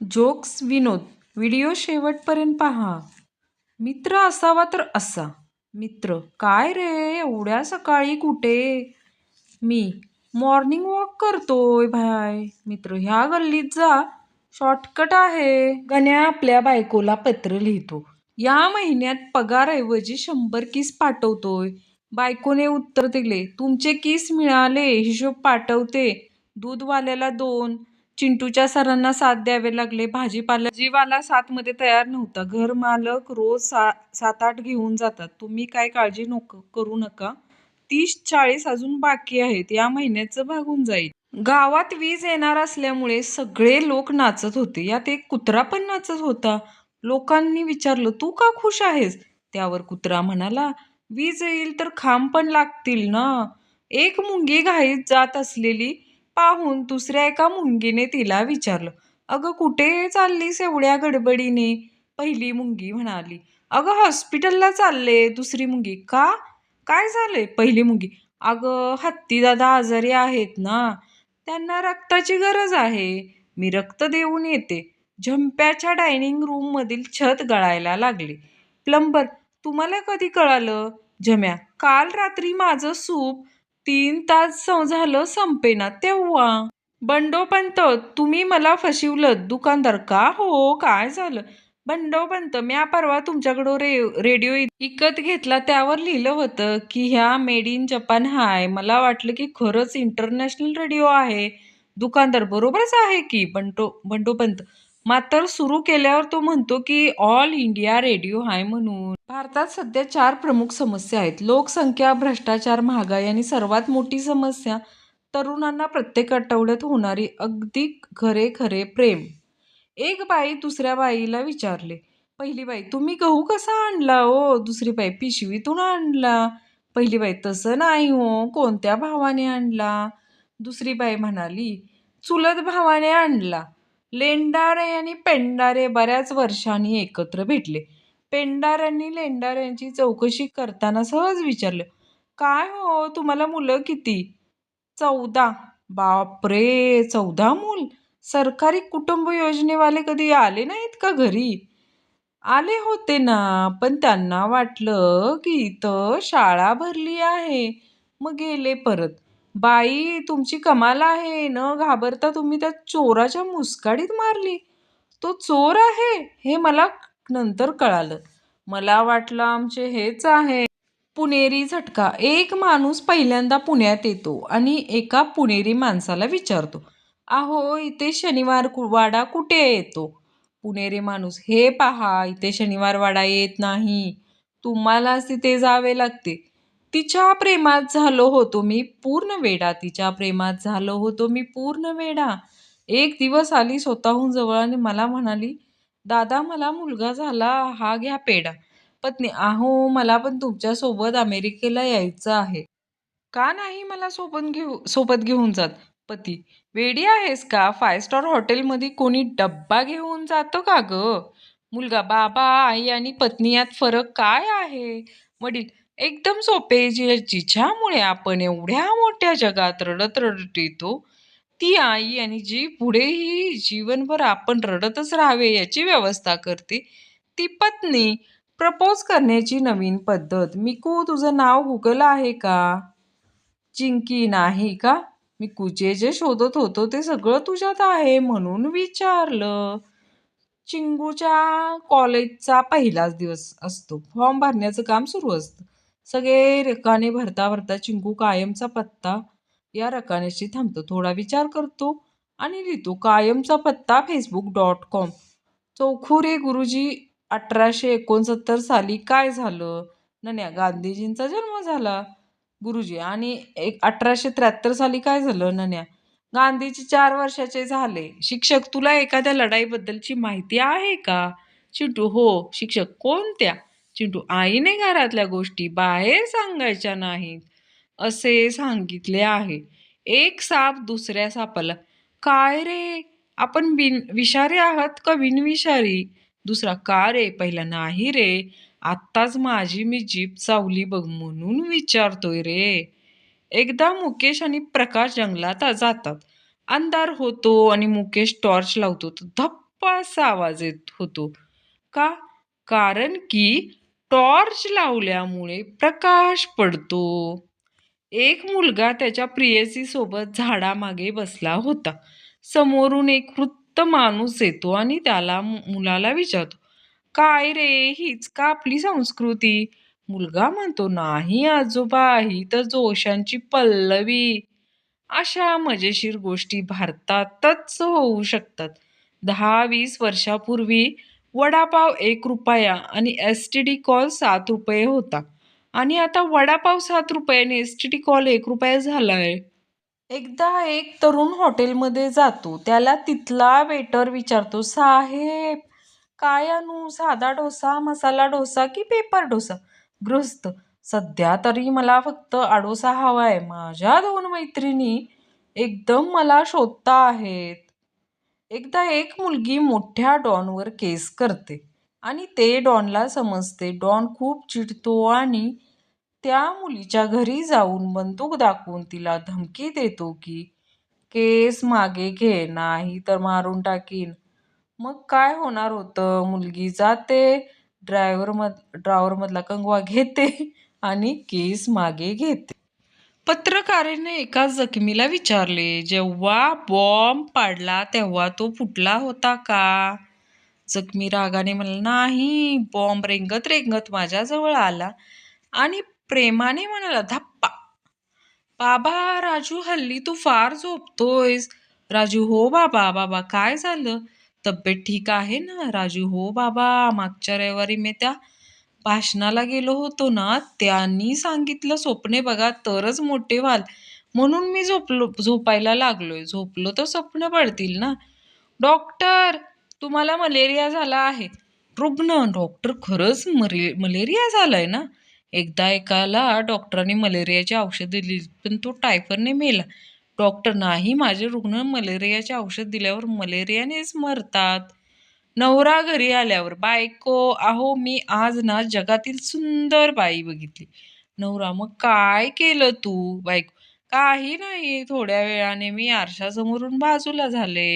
Jokes विनोद video शेवटपर्यंत पहा. मित्र असावा तर असा. मित्र: काय रे एवढ्या सकाळी कुठे? मी: मॉर्निंग वॉक करतोय भाय. मित्र: ह्या गल्लीत जा, शॉर्टकट आहे. गण्या आपल्या बायकोला पत्र लिहितो. या महिन्यात पगारऐवजी 100 किस पाठवतोय. बायकोने उत्तर दिले: तुमचे किस मिळाले, हिशोब पाठवते. दूधवाल्याला 2. चिंटूच्या सरांना 7 द्यावे लागले. भाजीवाला 7 मध्ये तयार नव्हता. घर मालक रोज 7-8 घेऊन जातात. तुम्ही काय काळजी करू नका. 30-40 अजून बाकी आहेत. या महिन्याचं भागून जाईल. गावात वीज येणार असल्यामुळे सगळे लोक नाचत होते. यात एक कुत्रा पण नाचत होता. लोकांनी विचारलं, तू का खुश आहेस? त्यावर कुत्रा म्हणाला, वीज येईल तर खांब पण लागतील ना. एक मुंगी घाईत जात असलेली पाहून दुसऱ्या एका मुंगीने तिला विचारलं, अगं कुठे चाललीस एवढ्या गडबडीने? पहिली मुंगी म्हणाली, अगं हॉस्पिटलला चालले. दुसरी मुंगी, का? काय झालंय? पहिली मुंगी, अगं हत्ती दादा आजारी आहेत ना, त्यांना रक्ताची गरज आहे. मी रक्त देऊन येते. झंप्याच्या डायनिंग रूम मधील छत गळायला लागले. प्लंबर: तुम्हाला कधी कळालं? झम्या: काल रात्री माझं सूप 3 तास झालं संपेना तेव्हा. बंडोपंत: तुम्ही मला फसवलं. दुकानदार: का हो, काय झालं? बंडोपंत: म्या परवा तुमच्याकडं रेडिओ विकत घेतला. त्यावर लिहिलं होतं की ह्या मेड इन जपान हाय. मला वाटलं की खरंच इंटरनॅशनल रेडिओ आहे. दुकानदार: बरोबरच आहे की. बंडोपंत: मात्र सुरू केल्यावर तो म्हणतो की ऑल इंडिया रेडिओ हाय म्हणून. भारतात सध्या 4 प्रमुख समस्या आहेत: लोकसंख्या, भ्रष्टाचार, महागाई आणि सर्वात मोठी समस्या तरुणांना प्रत्येक आठवड्यात होणारी अगदी खरे प्रेम. एक बाई दुसऱ्या बाईला विचारले. पहिली बाई: तुम्ही गहू कसा आणला हो? दुसरी बाई: पिशवीतून आणला. पहिली बाई: तसं नाही हो, कोणत्या भावाने आणला? दुसरी बाई म्हणाली, चुलत भावाने आणला. लेंडारे आणि पेंडारे बऱ्याच वर्षांनी एकत्र भेटले. पेंडाऱ्यांनी लेंडाऱ्यांची चौकशी करताना सहज विचारलं, काय हो, तुम्हाला मुलं किती? 14. बापरे, 14 मूल? सरकारी कुटुंब योजनेवाले कधी आले नाहीत का घरी? आले होते ना, पण त्यांना वाटलं की इथं शाळा भरली आहे, मग गेले परत. बाई, तुमची कमाल आहे. न घाबरता तुम्ही त्या चोराच्या मुस्काडीत मारली. तो चोर आहे हे मला नंतर कळालं. मला वाटलं आमचे हेच आहे. पुणेरी झटका. एक माणूस पहिल्यांदा पुण्यात येतो आणि एका पुणेरी माणसाला विचारतो, अहो इथे शनिवार वाडा कुठे येतो? पुणेरी माणूस: हे पहा, इथे शनिवार वाडा येत नाही, तुम्हालाच तिथे जावे लागते. तिच्या प्रेमात झालो होतो मी पूर्ण वेडा. तिच्या प्रेमात झालो होतो मी पूर्ण वेडा. एक दिवस आली स्वतःहून जवळ आणि मला म्हणाली, दादा मला मुलगा झाला, हा घ्या पेढा. पत्नी: अहो मला पण तुमच्या सोबत अमेरिकेला यायचं आहे. का नाही मला सोबत घेऊन जात? पती: वेडी आहेस का? 5 स्टार हॉटेलमध्ये कोणी डब्बा घेऊन जातं का ग? मुलगा: बाबा, आई आणि पत्नी यात फरक काय आहे? वडील: एकदम सोपे. जिच्यामुळे आपण एवढ्या मोठ्या जगात रडत रडत येतो, ती आई, आणि जी पुढेही जीवनभर आपण रडतच राहावे याची व्यवस्था करते, ती पत्नी. प्रपोज करण्याची नवीन पद्धत. मिकू, तुझं नाव गुगल आहे का? चिंकी: नाही का? मिकू: जे शोधत होतो ते सगळं तुझ्यात आहे म्हणून विचारलं. चिंगूच्या कॉलेजचा पहिलाच दिवस असतो. फॉर्म भरण्याचं काम सुरू असतं. सगळे रकाने भरता चिंगू कायमचा पत्ता या रकान्याशी थांबतो. थोडा विचार करतो आणि लिहितो, कायमचा पत्ता facebook.com. चौखुरे गुरुजी: 1869 साली काय झालं? नन्या: गांधीजींचा जन्म झाला. गुरुजी: आणि 1873 साली काय झालं? नन्या: गांधीजी 4 वर्षाचे झाले. शिक्षक: तुला एखाद्या लढाईबद्दलची माहिती आहे का? चिंटू: हो. शिक्षक: कोणत्या? चिंटू: आईने घरातल्या गोष्टी बाहेर सांगायच्या नाहीत असे सांगितले आहे. एक साप दुसऱ्या सापाला: काय रे, आपण विषारी आहात का बिनविषारी? दुसरा: का रे? पहिला: नाही रे, आत्ताच माझी मी जीभ चावली बघ म्हणून विचारतोय रे. एकदा मुकेश आणि प्रकाश जंगलात जातात. अंधार होतो आणि मुकेश टॉर्च लावतो तर धप असा आवाज येत होतो. का? कारण की टॉर्च लावल्यामुळे प्रकाश पडतो. एक मुलगा त्याच्या प्रेयसी सोबत झाडामागे बसला होता. समोरून एक वृद्ध माणूस येतो आणि त्याला मुलाला विचारतो, काय रे, हीच का आपली संस्कृती? मुलगा म्हणतो, नाही आजोबा, ही तर जोशांची पल्लवी. अशा मजेशीर गोष्टी भारतातच होऊ शकतात. 10-20 वर्षापूर्वी वडापाव 1 रुपया आणि एस-टी-डी कॉल 7 रुपये होता. आणि आता वडापाव 7 रुपयाने एस-टी-डी कॉल 1 रुपया झालाय. एकदा एक तरुण हॉटेलमध्ये जातो. त्याला तिथला वेटर विचारतो, साहेब काय आणू, साधा डोसा, मसाला डोसा की पेपर डोसा? गृहस्थ, सध्या तरी मला फक्त आडोसा हवाय. माझ्या 2 मैत्रिणी एकदम मला शोधता आहेत. एकदा एक मुलगी मोठ्या डॉनवर केस करते आणि ते डॉनला समजते. डॉन खूप चिडतो आणि त्या मुलीच्या घरी जाऊन बंदूक दाखवून तिला धमकी देतो की केस मागे घे, नाही तर मारून टाकीन. मग काय होणार होतं? मुलगी जाते, ड्रायव्हर मधला कंगवा घेते आणि केस मागे घेते. पत्रकाराने एका जखमीला विचारले, जेव्हा बॉम्ब पाडला तेव्हा तो फुटला होता का? जखमी रागाने म्हणाला, नाही. बॉम्ब रेंगत रेंगत माझ्याजवळ आला आणि प्रेमाने म्हणाला, धप्पा. बाबा, राजू, हल्ली तू फार झोपतोयस. राजू, हो बाबा. बाबा, काय झालं? तब्येत ठीक आहे ना? राजू, हो बाबा. मागच्या रविवारी मी त्या भाषणाला गेलो होतो ना, त्यांनी सांगितलं स्वप्ने बघा तरच मोठे व्हाल, म्हणून मी झोपायला लागलोय. झोपलो तर स्वप्न पडतील ना. डॉक्टर, तुम्हाला मलेरिया झाला आहे. रुग्ण, डॉक्टर, खरंच मलेरिया झालाय ना? एकदा एकाला डॉक्टरांनी मलेरियाची औषध दिली, पण तो टायफॉइडने मेला. डॉक्टर, नाही, माझे रुग्ण मलेरियाचे औषध दिल्यावर मलेरियानेच मरतात. नवरा घरी आल्यावर, बायको, अहो मी आज ना जगातील सुंदर बाई बघितली. नवरा, मग काय केलं तू? बायको, काही नाही, थोड्या वेळाने मी आरशासमोरून बाजूला झाले.